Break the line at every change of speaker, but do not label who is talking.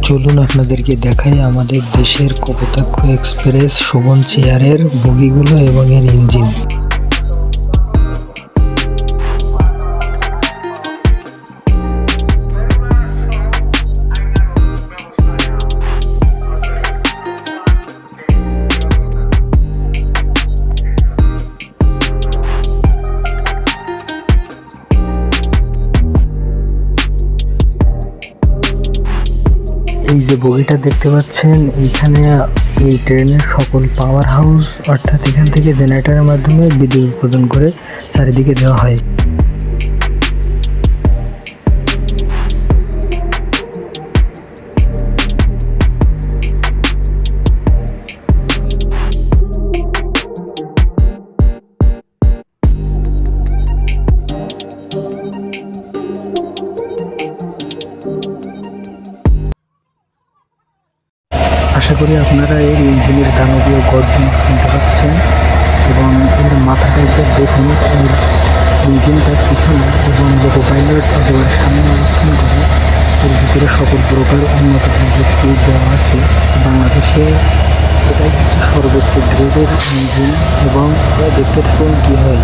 চলুন আপনাদেরকে দেখাই আমাদের দেশের কপোতাক্ষ এক্সপ্রেস শোভন চেয়ারের বগিগুলো এবং এর ইঞ্জিন। এই যে বগিটা দেখতে পাচ্ছেন, এইখানে এই ট্রেনের সকল পাওয়ার হাউস অর্থাৎ এখান থেকে জেনারেটরের মাধ্যমে বিদ্যুৎ উৎপাদন করে চারিদিকে দেওয়া হয়। আশা করি আপনারা এর ইঞ্জিনের দানবীয় গর্জন শুনতে পাচ্ছেন এবং এর মাথাটা একবার দেখুন। এর ইঞ্জিনটার পিছনে এবং লোকো পাইলট একেবারে সামনে অবস্থান করে এর ভিতরে সকল প্রকার উন্নত প্রযুক্তি দেওয়া আছে। বাংলাদেশে এটাই হচ্ছে সর্বোচ্চ গ্রেডের ইঞ্জিন এবং দেখতে থাকুন কী হয়।